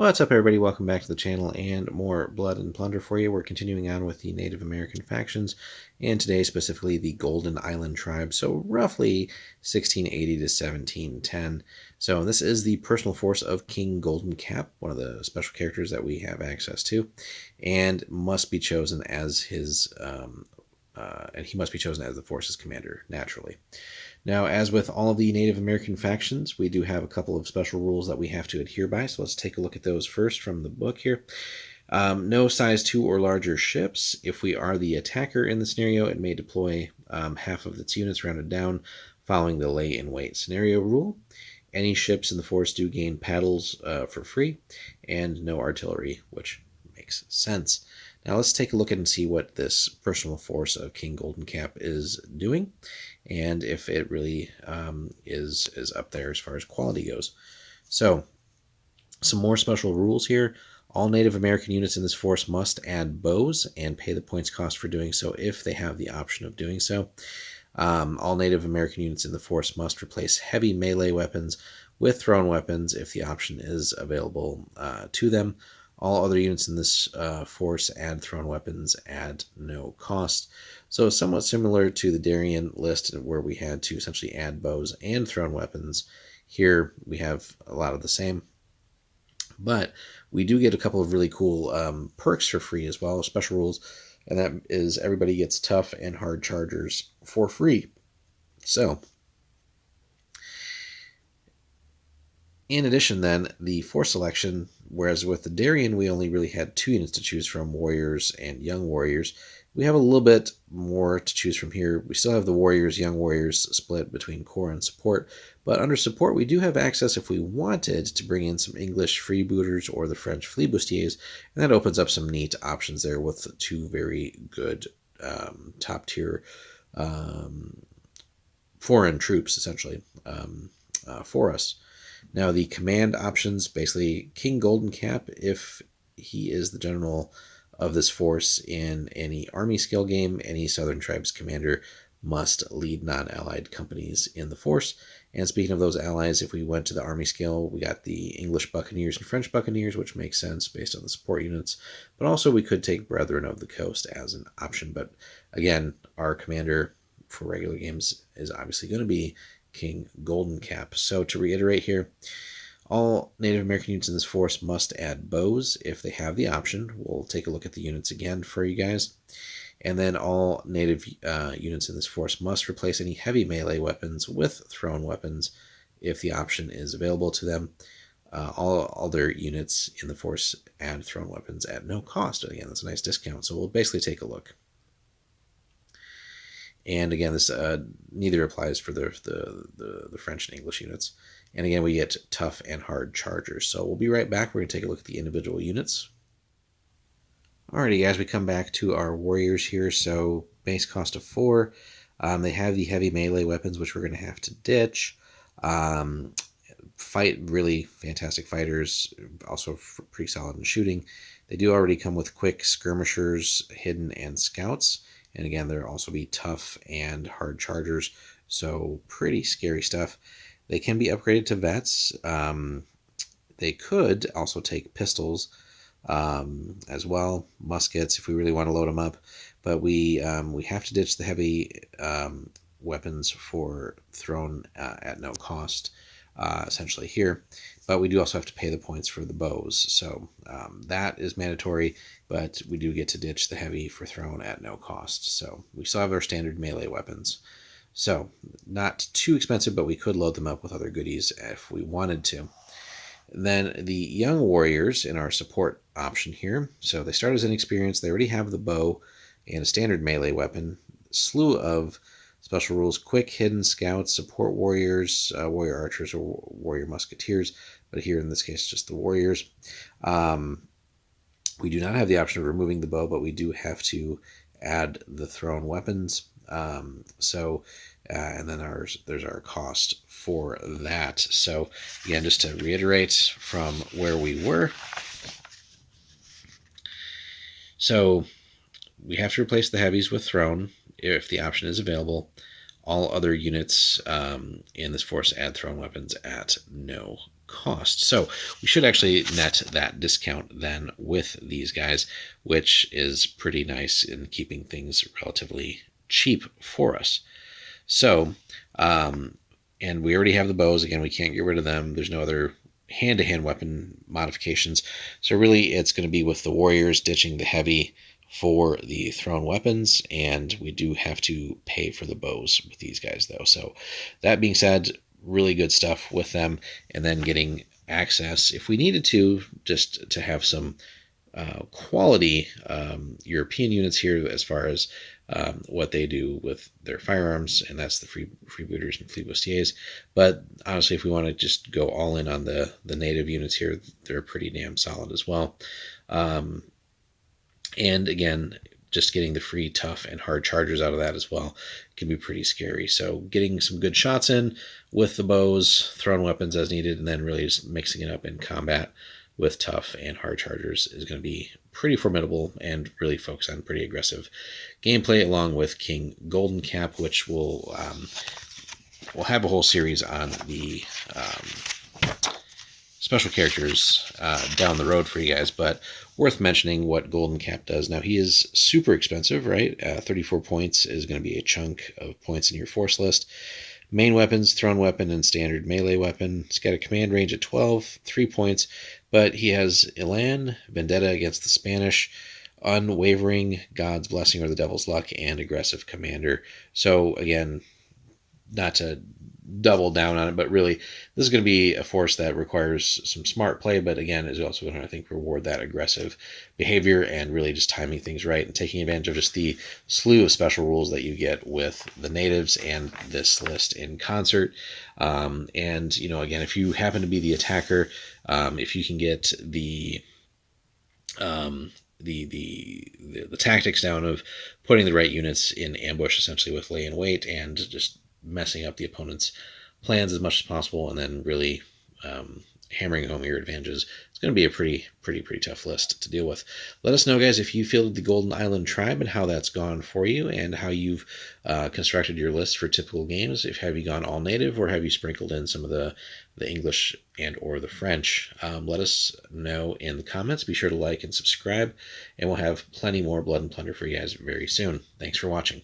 What's up, everybody? Welcome back to the channel and more Blood and Plunder for you. We're continuing on with the Native American factions, and today specifically the Golden Island tribe, so roughly 1680 to 1710. So this is the personal force of King Golden Cap, one of the special characters that we have access to, and must be chosen as his and he must be chosen as the force's commander, naturally. Now, as with all of the Native American factions, we do have a couple of special rules that we have to adhere by, so let's take a look at those first from the book here. No size 2 or larger ships. If we are the attacker in the scenario, it may deploy half of its units rounded down following the lay-in-wait scenario rule. Any ships in the force do gain paddles for free, and no artillery, which makes sense. Now let's take a look at and see what this personal force of King Golden Cap is doing, and if it really is up there as far as quality goes. So, some more special rules here. All Native American units in this force must add bows and pay the points cost for doing so if they have the option of doing so. All Native American units in the force must replace heavy melee weapons with thrown weapons if the option is available to them. All other units in this force add thrown weapons at no cost. So somewhat similar to the Darren list where we had to essentially add bows and thrown weapons. Here we have a lot of the same. But we do get a couple of really cool perks for free as well, special rules. And that is everybody gets tough and hard chargers for free. So, in addition then, the force selection, whereas with the Darien we only really had 2 units to choose from, warriors and young warriors, we have a little bit more to choose from here. We still have the warriors, young warriors split between core and support, but under support we do have access if we wanted to bring in some English freebooters or the French flibustiers, and that opens up some neat options there with 2 very good top tier foreign troops essentially for us. Now, the command options, basically King Golden Cap, if he is the general of this force in any army scale game, any Southern Tribes commander must lead non-allied companies in the force. And speaking of those allies, if we went to the army scale, we got the English Buccaneers and French Buccaneers, which makes sense based on the support units. But also we could take Brethren of the Coast as an option. But again, our commander for regular games is obviously going to be King Golden Cap. So to reiterate here, all Native American units in this force must add bows if they have the option. We'll take a look at the units again for you guys. And then all Native units in this force must replace any heavy melee weapons with thrown weapons if the option is available to them. All other units in the force add thrown weapons at no cost. Again, that's a nice discount. So we'll basically take a look. And again, this neither applies for the French and English units. And again, we get tough and hard chargers. So we'll be right back. We're going to take a look at the individual units. Alrighty, guys, we come back to our warriors here. So base cost of 4. They have the heavy melee weapons, which we're going to have to ditch. Fight really fantastic fighters, also pretty solid in shooting. They do already come with quick skirmishers, hidden, and scouts. And again, there'll also be tough and hard chargers, so pretty scary stuff. They can be upgraded to vets. They could also take pistols as well, muskets if we really want to load them up. But we have to ditch the heavy weapons for thrown at no cost, essentially here. But we do also have to pay the points for the bows, so that is mandatory, but we do get to ditch the heavy for thrown at no cost. So we still have our standard melee weapons. So not too expensive, but we could load them up with other goodies if we wanted to. Then the young warriors in our support option here. So they start as inexperienced. They already have the bow and a standard melee weapon. Slew of special rules: quick, hidden, scouts, support warriors, warrior archers, or warrior musketeers. But here in this case, just the warriors. We do not have the option of removing the bow, but we do have to add the thrown weapons. And then there's our cost for that. So again, just to reiterate from where we were. So we have to replace the heavies with thrown if the option is available. All other units in this force add thrown weapons at no cost. So we should actually net that discount then with these guys, which is pretty nice in keeping things relatively cheap for us. So, and we already have the bows. Again, we can't get rid of them. There's no other hand-to-hand weapon modifications. So really it's going to be with the warriors ditching the heavy for the thrown weapons, and we do have to pay for the bows with these guys though. So that being said, really good stuff with them, and then getting access, if we needed to, just to have some quality European units here as far as what they do with their firearms, and that's the freebooters and flibustiers. But honestly, if we want to just go all in on the native units here, they're pretty damn solid as well. And again, just getting the free tough and hard chargers out of that as well can be pretty scary. So getting some good shots in with the bows, thrown weapons as needed, and then really just mixing it up in combat with tough and hard chargers is going to be pretty formidable, and really focus on pretty aggressive gameplay along with King Golden Cap, which will we'll have a whole series on the special characters down the road for you guys, but worth mentioning what Golden Cap does. Now, he is super expensive, right? 34 points is going to be a chunk of points in your force list. Main weapons, thrown weapon, and standard melee weapon. He's got a command range at 12, 3 points, but he has Elan, Vendetta against the Spanish, Unwavering, God's Blessing or the Devil's Luck, and Aggressive Commander. So again, not to double down on it, but really this is going to be a force that requires some smart play, but again is also going to, I think, reward that aggressive behavior and really just timing things right and taking advantage of just the slew of special rules that you get with the natives and this list in concert. And you know, again, if you happen to be the attacker, if you can get the tactics down of putting the right units in ambush, essentially with lay in wait and just messing up the opponent's plans as much as possible, and then really hammering home your advantages, it's going to be a pretty tough list to deal with. Let us know, guys, if you fielded the Golden Island Tribe and how that's gone for you, and how you've constructed your list for typical games. If have you gone all native, or have you sprinkled in some of the English and or the French? Let us know in the comments. Be sure to like and subscribe, and we'll have plenty more Blood and Plunder for you guys very soon. Thanks for watching.